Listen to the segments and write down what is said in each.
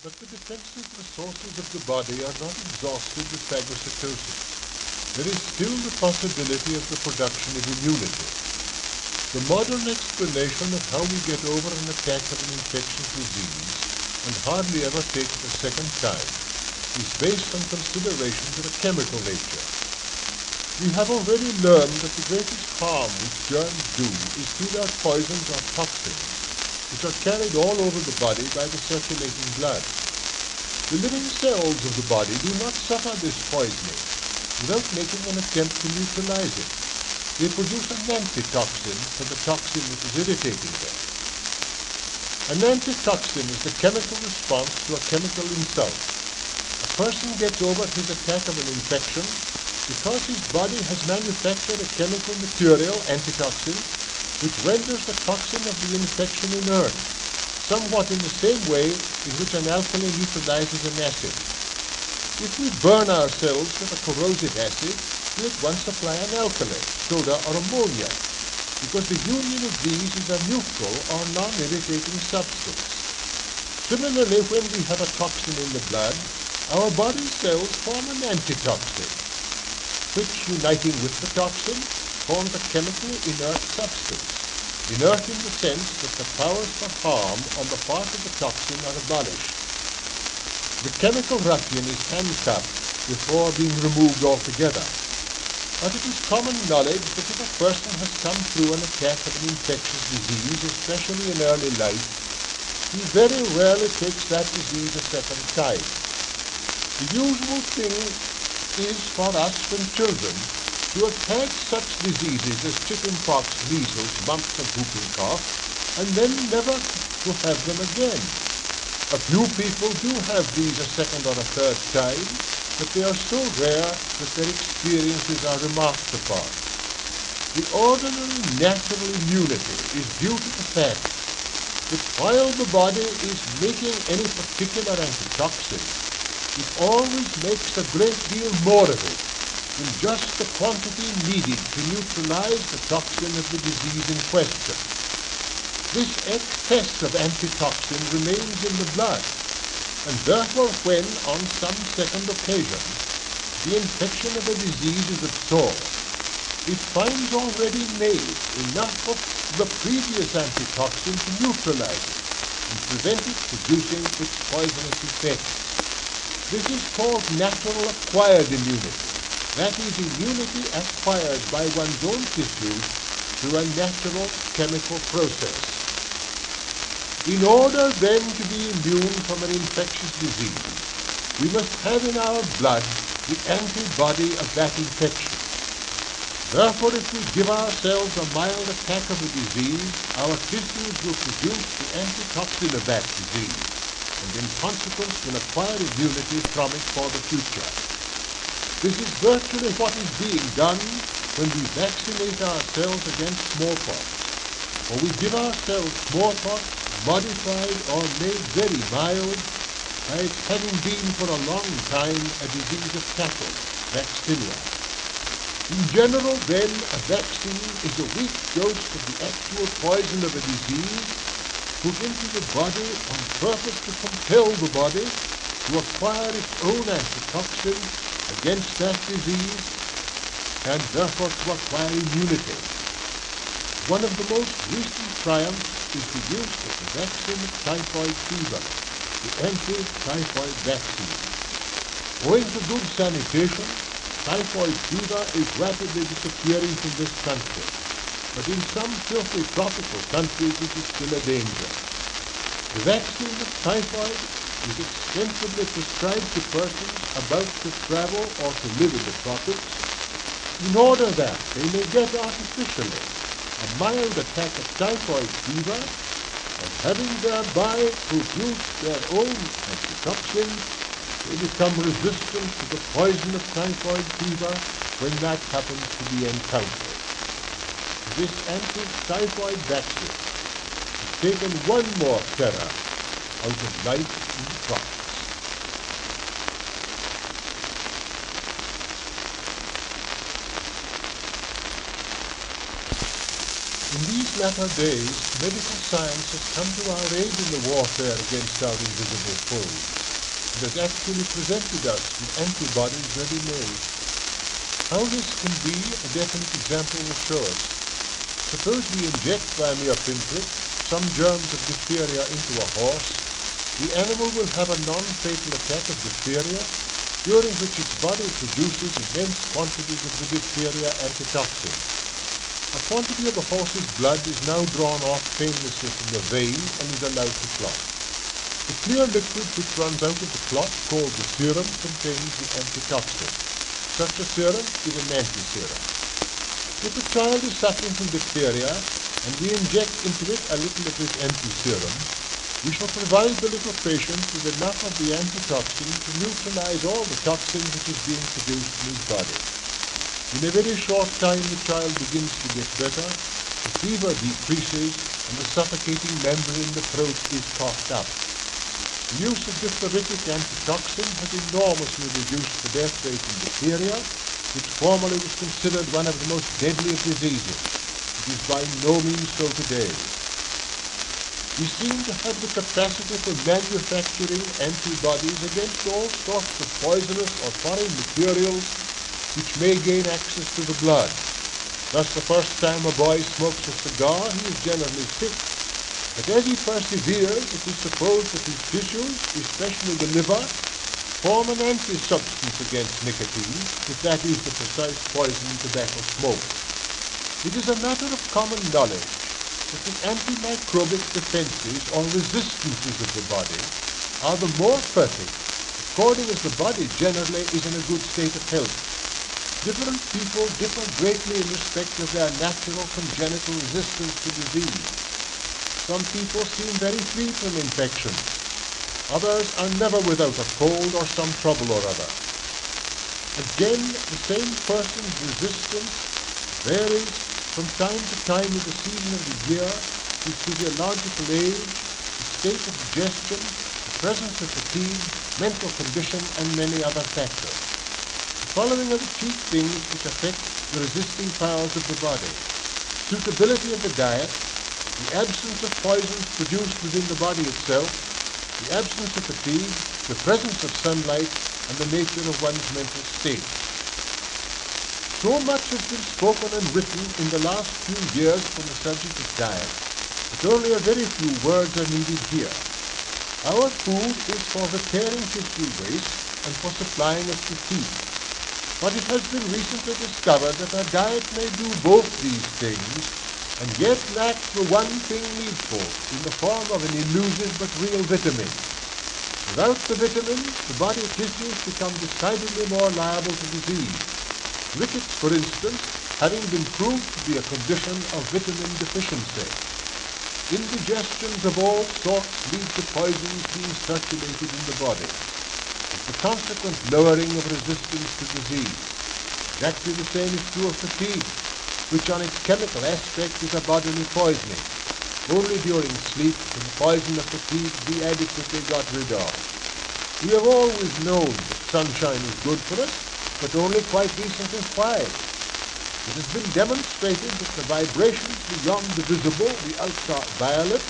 But the defensive resources of the body are not exhausted with phagocytosis. There is still the possibility of the production of immunity. The modern explanation of how we get over an attack of an infectious disease, and hardly ever take it a second time, is based on considerations of a chemical nature. We have already learned that the greatest harm which germs do is through their poisons or toxins, which are carried all over the body by the circulating blood. The living cells of the body do not suffer this poisoning without making an attempt to neutralize it. They produce an antitoxin for the toxin that is irritating them. An antitoxin is the chemical response to a chemical insult. A person gets over his attack of an infection because his body has manufactured a chemical material, antitoxin, which renders the toxin of the infection inert, somewhat in the same way in which an alkali neutralizes an acid. If we burn ourselves with a corrosive acid, we at once apply an alkali, soda or ammonia, because the union of these is a neutral or non-irritating substance. Similarly, when we have a toxin in the blood, our body cells form an antitoxin, which, uniting with the toxin, forms a chemically inert substance, inert in the sense that the powers for harm on the part of the toxin are abolished. The chemical ruffian is handcuffed before being removed altogether. But it is common knowledge that if a person has come through an attack of an infectious disease, especially in early life, he very rarely takes that disease a second time. The usual thing is for us when children to have had such diseases as chickenpox, measles, mumps, and whooping cough, and then never to have them again. A few people do have these a second or a third time, but they are so rare that their experiences are remarked upon. The ordinary natural immunity is due to the fact that while the body is making any particular antitoxin, it always makes a great deal more of it than just the quantity needed to neutralize the toxin of the disease in question. This excess of antitoxin remains in the blood, and therefore when, on some second occasion, the infection of a disease is absorbed, it finds already made enough of the previous antitoxin to neutralize it and prevent it producing its poisonous effect. This is called natural acquired immunity. That is, immunity acquired by one's own tissues through a natural chemical process. In order then to be immune from an infectious disease, we must have in our blood the antibody of that infection. Therefore, if we give ourselves a mild attack of a disease, our tissues will produce the antitoxin of that disease, and in consequence will acquire immunity from it for the future. This is virtually what is being done when we vaccinate ourselves against smallpox, or we give ourselves smallpox modified or made very mild by its having been for a long time a disease of cattle, vaccinia. In general, then, a vaccine is a weak dose of the actual poison of a disease put into the body on purpose to compel the body to acquire its own antitoxin against that disease and therefore to acquire immunity. One of the most recent triumphs is the use of the vaccine of typhoid fever, the anti-typhoid vaccine. Owing to good sanitation, typhoid fever is rapidly disappearing from this country, but in some filthy tropical countries it is still a danger. The vaccine of typhoid is extensively prescribed to persons about to travel or to live in the tropics in order that they may get artificially a mild attack of typhoid fever, and having thereby produced their own antitoxin, they become resistant to the poison of typhoid fever when that happens to be encountered. This anti-typhoid vaccine has taken one more terror out of life in the tropics. In these latter days, medical science has come to our aid in the warfare against our invisible foes, and has actually presented us with antibodies ready-made. How this can be, a definite example will show us. Suppose we inject by mere pinprick some germs of diphtheria into a horse, the animal will have a non-fatal attack of diphtheria, during which its body produces immense quantities of the diphtheria antitoxin. A quantity of the horse's blood is now drawn off painlessly from the vein and is allowed to clot. The clear liquid which runs out of the clot, called the serum, contains the antitoxin. Such a serum is an antiserum. If a child is suffering from diphtheria and we inject into it a little of this antiserum, we shall provide the little patient with enough of the antitoxin to neutralize all the toxin which is being produced in his body. In a very short time the child begins to get better, the fever decreases, and the suffocating membrane in the throat is coughed up. The use of diphtheritic antitoxin has enormously reduced the death rate in diphtheria, which formerly was considered one of the most deadly of diseases. It is by no means so today. We seem to have the capacity for manufacturing antibodies against all sorts of poisonous or foreign materials which may gain access to the blood. Thus, the first time a boy smokes a cigar, he is generally sick. But as he perseveres, it is supposed that his tissues, especially the liver, form an anti-substance against nicotine, if that is the precise poison in tobacco smoke. It is a matter of common knowledge that the antimicrobic defenses or resistances of the body are the more perfect according as the body generally is in a good state of health. Different people differ greatly in respect of their natural congenital resistance to disease. Some people seem very free from infections. Others are never without a cold or some trouble or other. Again, the same person's resistance varies from time to time in the season of the year, his physiological age, the state of digestion, the presence of fatigue, mental condition, and many other factors. The following are the chief things which affect the resisting powers of the body: suitability of the diet, the absence of poisons produced within the body itself, the absence of fatigue, the presence of sunlight, and the nature of one's mental state. So much has been spoken and written in the last few years on the subject of diet that only a very few words are needed here. Our food is for repairing tissue waste and for supplying us with heat. But it has been recently discovered that our diet may do both these things and yet lacks the one thing needful in the form of an elusive but real vitamin. Without the vitamins, the body tissues become decidedly more liable to disease. Rickets, for instance, having been proved to be a condition of vitamin deficiency. Indigestions of all sorts lead to poisons being circulated in the body, with the consequent lowering of resistance to disease. Exactly the same is true of fatigue, which on its chemical aspect is a bodily poisoning. Only during sleep can the poison of fatigue be adequately got rid of. We have always known that sunshine is good for us, but only quite recently why. It has been demonstrated that the vibrations beyond the visible, the ultraviolet,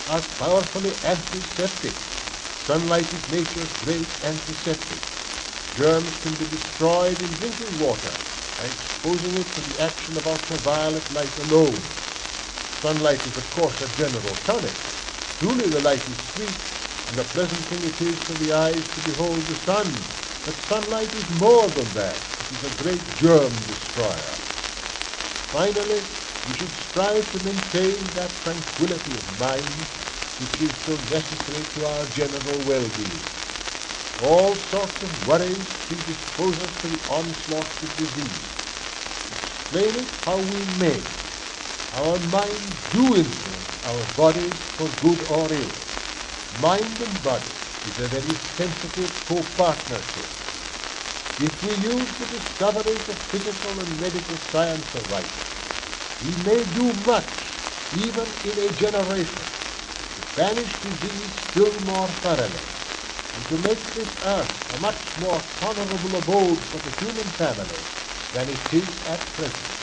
are powerfully antiseptic. Sunlight is nature's great antiseptic. Germs can be destroyed in drinking water by exposing it to the action of ultraviolet light alone. Sunlight is of course a general tonic. Truly the light is sweet, and a pleasant thing it is for the eyes to behold the sun. But sunlight is more than that. It is a great germ destroyer. Finally, we should strive to maintain that tranquility of mind which is so necessary to our general well-being. All sorts of worries predispose us to the onslaughts of disease. Explain it how we may, our minds do influence our bodies for good or ill. Mind and body is a very sensitive co-partnership. If we use the discoveries of physical and medical science aright, we may do much, even in a generation, to banish disease still more thoroughly, and to make this earth a much more tolerable abode for the human family than it is at present.